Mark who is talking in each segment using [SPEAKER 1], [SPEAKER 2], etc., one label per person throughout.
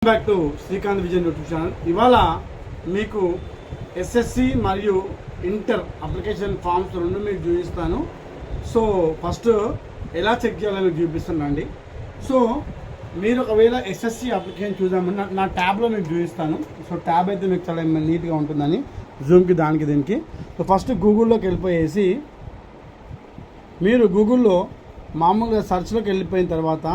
[SPEAKER 1] Back to Srikanth Vijay YouTube channel. ఇవాళ మీకు SSC మరియు ఇంటర్ అప్లికేషన్ ఫామ్స్ రెండు మీకు చూపిస్తాను. సో ఫస్ట్ ఎలా చెక్ చేయాలో మీకు చూపిస్తానండి. సో మీరు ఒకవేళ ఎస్ఎస్సి అప్లికేషన్ చూద్దామని నా ట్యాబ్లో మీకు చూపిస్తాను. సో ట్యాబ్ అయితే మీకు చాలా నీట్గా ఉంటుందని జూమ్కి దానికి దీనికి. సో ఫస్ట్ గూగుల్లోకి వెళ్ళిపోయేసి మీరు గూగుల్లో మామూలుగా సెర్చ్లోకి వెళ్ళిపోయిన తర్వాత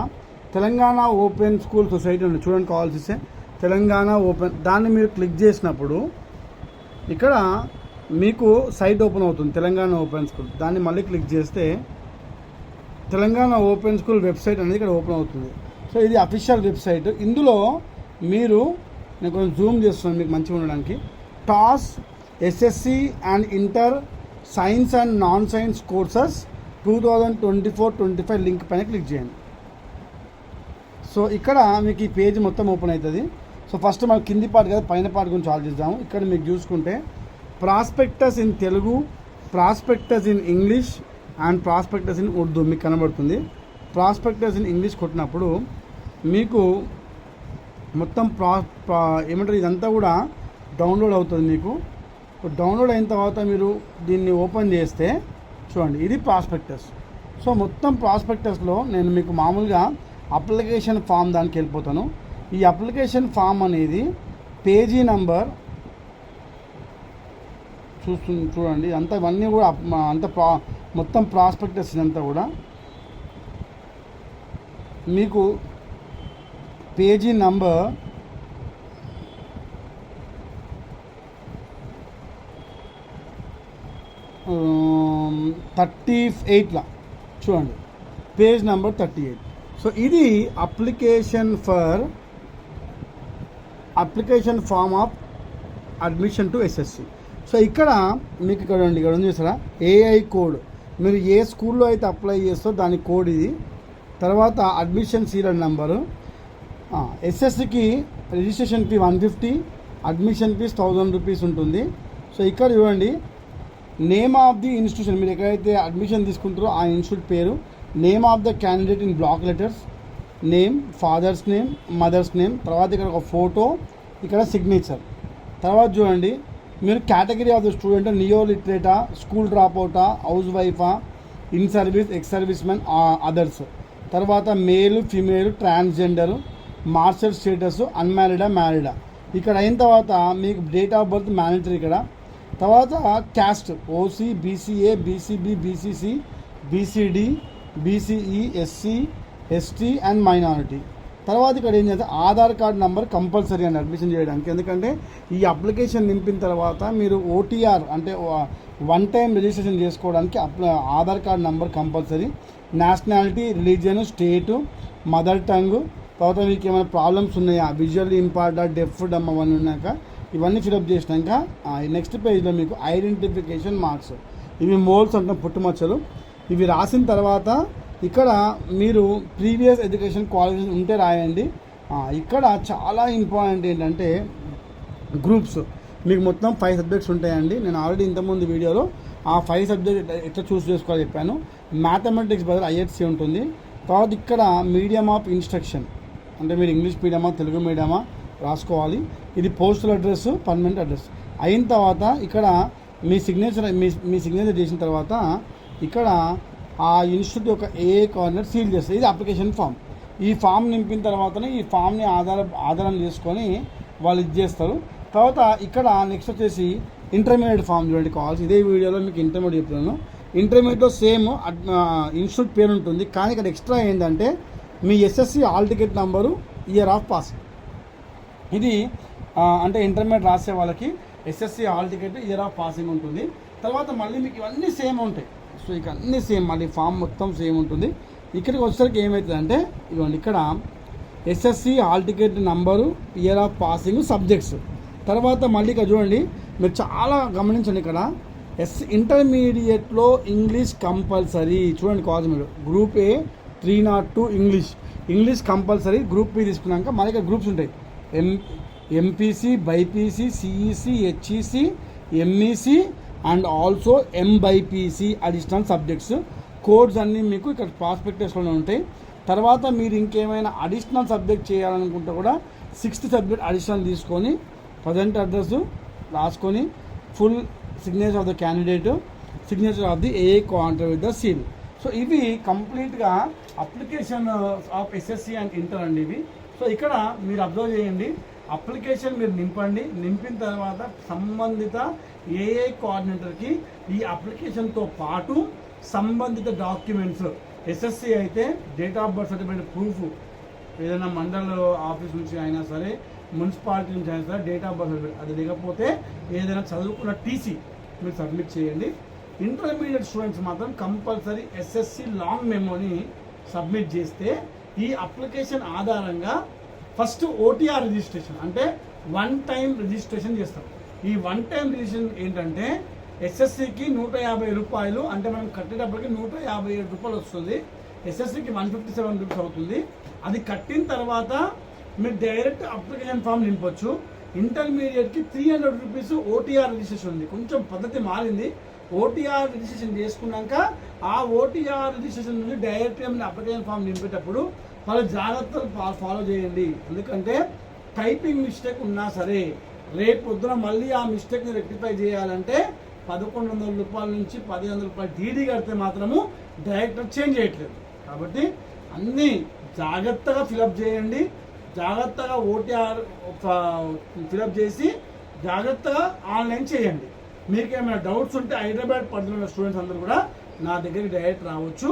[SPEAKER 1] తెలంగాణ ఓపెన్ స్కూల్ సొసైటీ ఉంది చూడండి, కావాల్సి తెలంగాణ ఓపెన్ దాన్ని మీరు క్లిక్ చేసినప్పుడు ఇక్కడ మీకు సైట్ ఓపెన్ అవుతుంది, తెలంగాణ ఓపెన్ స్కూల్. దాన్ని మళ్ళీ క్లిక్ చేస్తే తెలంగాణ ఓపెన్ స్కూల్ వెబ్సైట్ అనేది ఇక్కడ ఓపెన్ అవుతుంది. సో ఇది అఫీషియల్ వెబ్సైట్. ఇందులో మీరు నేను కొంచెం జూమ్ చేస్తున్నాను మీకు మంచిగా ఉండడానికి. Toss SSC and inter science and non science courses 2024-25 link పైన క్లిక్ చేయండి. సో ఇక్కడ మీకు ఈ పేజ్ మొత్తం ఓపెన్ అవుతుంది. సో ఫస్ట్ మనం కింది పార్ట్ కదా పైన పార్ట్ గురించి ఆలోచిద్దాము. ఇక్కడ మీకు చూసుకుంటే prospectus in Telugu, prospectus in English and prospectus in Urdu మీకు కనబడుతుంది. ప్రాస్పెక్టస్ ఇన్ ఇంగ్లీష్ కొట్టినప్పుడు మీకు మొత్తం ఏమంటారు ఇదంతా కూడా డౌన్లోడ్ అవుతుంది. మీకు డౌన్లోడ్ అయిన తర్వాత మీరు దీన్ని ఓపెన్ చేస్తే చూడండి, ఇది ప్రాస్పెక్టస్. సో మొత్తం ప్రాస్పెక్టస్లో నేను మీకు మామూలుగా అప్లికేషన్ ఫామ్ దానికి వెళ్ళిపోతాను. ఈ అప్లికేషన్ ఫామ్ అనేది పేజీ నంబర్ చూడండి, అంతా ఇవన్నీ కూడా మొత్తం ప్రాస్పెక్టస్ ఇదంతా కూడా మీకు పేజీ నంబర్ 38లా చూడండి, పేజ్ నెంబర్ 38. సో ఇది application form of admission to SSC. So ఇక్కడ మీకు ఇక్కడ ఉంది చూసారా, ఏఐ కోడ్. మీరు ఏ స్కూల్లో అయితే అప్లై చేస్తారో దాని కోడ్ ఇది. తర్వాత అడ్మిషన్ సీరియల్ నెంబరు. ఎస్ఎస్సికి registration fee 150, admission fees 1000 rupees ఉంటుంది. సో ఇక్కడ చూడండి, నేమ్ ఆఫ్ ది ఇన్స్టిట్యూషన్, మీరు ఎక్కడైతే అడ్మిషన్ తీసుకుంటారో ఆ ఇన్స్టిట్యూట్ పేరు, name of the candidate in block letters, name, father's name, mother's name, తర్వాత ఇక్కడ ఒక ఫోటో, ఇక్కడ సిగ్నేచర్. తర్వాత చూడండి, మీరు category of the student, neo లిటరేటా, స్కూల్ డ్రాప్ అవుటా, హౌస్ వైఫా, in service, ex service men, others. తర్వాత male, female, transgender, marital status, అన్మ్యారీడా, మ్యారీడా. ఇక్కడ అయిన తర్వాత మీకు డేట్ ఆఫ్ బర్త్ మ్యాండటరీ ఇక్కడ. తర్వాత caste OC, BCA, BCB, BCC, BCD, BCE, SC, ST and minority. తర్వాత ఇక్కడ ఏం చేస్తే ఆధార్ కార్డ్ నెంబర్ కంపల్సరీ అండి అడ్మిషన్ చేయడానికి. ఎందుకంటే ఈ అప్లికేషన్ నింపిన తర్వాత మీరు ఓటీఆర్ అంటే వన్ టైం రిజిస్ట్రేషన్ చేసుకోవడానికి Aadhaar card number compulsory. Nationality, religion, state, mother tongue, తర్వాత మీకు ఏమైనా ప్రాబ్లమ్స్ ఉన్నాయా, విజువల్లీ ఇంపార్టెంట్, డెఫ్, డమ్ అవన్నీ ఉన్నాక ఇవన్నీ ఫిలప్ చేసినాక నెక్స్ట్ పేజ్లో మీకు ఐడెంటిఫికేషన్ మార్క్స్, ఇవి మోల్స్ అంటే పుట్టుమచ్చలు, ఇవి రాసిన తర్వాత ఇక్కడ మీరు ప్రీవియస్ ఎడ్యుకేషన్ క్వాలిఫికేషన్ ఉంటే రాయండి. ఇక్కడ చాలా ఇంపార్టెంట్ ఏంటంటే గ్రూప్స్. మీకు మొత్తం 5 సబ్జెక్ట్స్ ఉంటాయండి. నేను ఆల్రెడీ ఇంతకుముందు వీడియోలో ఆ 5 సబ్జెక్ట్ ఎట్లా చూస్ చేసుకోవాలో చెప్పాను. మ్యాథమెటిక్స్ బదులు ఐఎస్సి ఉంటుంది. తర్వాత ఇక్కడ మీడియం ఆఫ్ ఇన్స్ట్రక్షన్ అంటే మీరు ఇంగ్లీష్ మీడియమా తెలుగు మీడియమా రాసుకోవాలి. ఇది పోస్టల్ అడ్రస్, పర్మనెంట్ అడ్రస్. అయిన తర్వాత ఇక్కడ మీ సిగ్నేచర్ చేసిన తర్వాత ఇక్కడ ఆ ఇన్స్టిట్యూట్ యొక్క ఏ కార్నర్ సీల్ చేస్తుంది. ఇది అప్లికేషన్ ఫామ్. ఈ ఫామ్ నింపిన తర్వాతనే ఈ ఫామ్ని ఆధారం చేసుకొని వాళ్ళు ఇది చేస్తారు. తర్వాత ఇక్కడ నెక్స్ట్ వచ్చేసి ఇంటర్మీడియట్ ఫామ్ చూడండి, కావాల్సి ఇదే వీడియోలో మీకు ఇంటర్మీడియట్ చెప్తున్నాను. ఇంటర్మీడియట్లో సేమ్ ఇన్స్టిట్యూట్ పేరు ఉంటుంది, కానీ ఇక్కడ ఎక్స్ట్రా ఏంటంటే మీ SSC hall ticket number, year of pass. ఇది అంటే ఇంటర్మీడియట్ రాసే వాళ్ళకి SSC hall ticket, year of passing ఉంటుంది. తర్వాత మళ్ళీ మీకు ఇవన్నీ సేమ్ ఉంటాయి. సో ఇక అన్నీ సేమ్, మళ్ళీ ఫామ్ మొత్తం సేమ్ ఉంటుంది. ఇక్కడికి వచ్చేసరికి ఏమవుతుందంటే ఇదిగోండి, ఇక్కడ SSC hall ticket number, year of passing, subjects. తర్వాత మళ్ళీ ఇక్కడ చూడండి, మీరు చాలా గమనించండి, ఇక్కడ ఇంటర్మీడియట్లో ఇంగ్లీష్ కంపల్సరీ. చూడండి కావాల్సి మీరు group A 302 English compulsory. Group B తీసుకున్నాక మళ్ళీ ఇక్కడ గ్రూప్స్ ఉంటాయి, MPC, BiPC, CEC, HEC, MEC and also MBiPC additional subjects. Codes అన్నీ మీకు ఇక్కడ ప్రాస్పెక్టస్లోనే ఉంటాయి. తర్వాత మీరు ఇంకేమైనా అడిషనల్ సబ్జెక్ట్ చేయాలనుకుంటే కూడా 6th సబ్జెక్ట్ అడిషనల్ తీసుకొని ప్రజెంట్ అడ్రస్ రాసుకొని full signature of the candidate, signature of the AI coordinator with the seal. So ఇవి కంప్లీట్గా application of SSC and inter అండి ఇవి. సో ఇక్కడ మీరు అబ్జర్వ్ చేయండి, అప్లికేషన్ మీరు నింపండి. నింపిన తర్వాత సంబంధిత ఏఐ కోఆర్డినేటర్కి ఈ అప్లికేషన్తో పాటు సంబంధిత డాక్యుమెంట్స్, ఎస్ఎస్సి అయితే date of birth certificate proof, ఏదైనా మండల ఆఫీస్ నుంచి అయినా సరే, మున్సిపాలిటీ నుంచి అయినా సరే డేట్ ఆఫ్ బర్త్ సర్టిఫికేట్, అది లేకపోతే ఏదైనా చదువుకున్న టీసీ మీరు సబ్మిట్ చేయండి. ఇంటర్మీడియట్ స్టూడెంట్స్ మాత్రం కంపల్సరీ ఎస్ఎస్సి లాంగ్ మెమోని సబ్మిట్ చేస్తే ఈ అప్లికేషన్ ఆధారంగా ఫస్ట్ ఓటీఆర్ రిజిస్ట్రేషన్ అంటే వన్ టైం రిజిస్ట్రేషన్ చేస్తాం. ఈ వన్ టైం రిజిస్ట్రేషన్ ఏంటంటే ఎస్ఎస్సికి 150 రూపాయలు, అంటే మనం కట్టేటప్పటికి 157 రూపాయలు వస్తుంది. ఎస్ఎస్సికి 157 రూపీస్ అవుతుంది. అది కట్టిన తర్వాత మీరు డైరెక్ట్ అప్లికేషన్ ఫామ్ నింపొచ్చు. ఇంటర్మీడియట్కి 300 రూపీస్ ఓటీఆర్ రిజిస్ట్రేషన్ ఉంది. కొంచెం పద్ధతి మారింది. ఓటీఆర్ రిజిస్ట్రేషన్ చేసుకున్నాక ఆ ఓటీఆర్ రిజిస్ట్రేషన్ నుంచి డైరెక్ట్గా మీరు అప్లికేషన్ ఫామ్ నింపేటప్పుడు వాళ్ళు జాగ్రత్తలు ఫాలో చేయండి. ఎందుకంటే టైపింగ్ మిస్టేక్ ఉన్నా సరే రేపు పొద్దున మళ్ళీ ఆ మిస్టేక్ని రెక్టిఫై చేయాలంటే 1100 రూపాయల నుంచి 1500 రూపాయలు డీడీ కడితే మాత్రము డైరెక్టర్ చేంజ్ చేయట్లేదు. కాబట్టి అన్నీ జాగ్రత్తగా ఫిలప్ చేయండి, జాగ్రత్తగా ఓటీఆర్ ఫిలప్ చేసి జాగ్రత్తగా ఆన్లైన్ చేయండి. మీకు ఏమైనా డౌట్స్ ఉంటే హైదరాబాద్ పరిధిలో స్టూడెంట్స్ అందరూ కూడా నా దగ్గరికి డైరెక్ట్ రావచ్చు,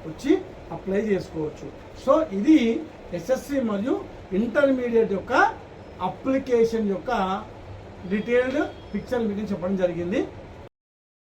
[SPEAKER 1] వచ్చి అప్లై చేసుకోవచ్చు. సో ఇది ఎస్ఎస్సి మరియు ఇంటర్మీడియట్ యొక్క అప్లికేషన్ యొక్క డీటెయిల్డ్ పిక్చర్ మీకు చెప్పడం జరిగింది.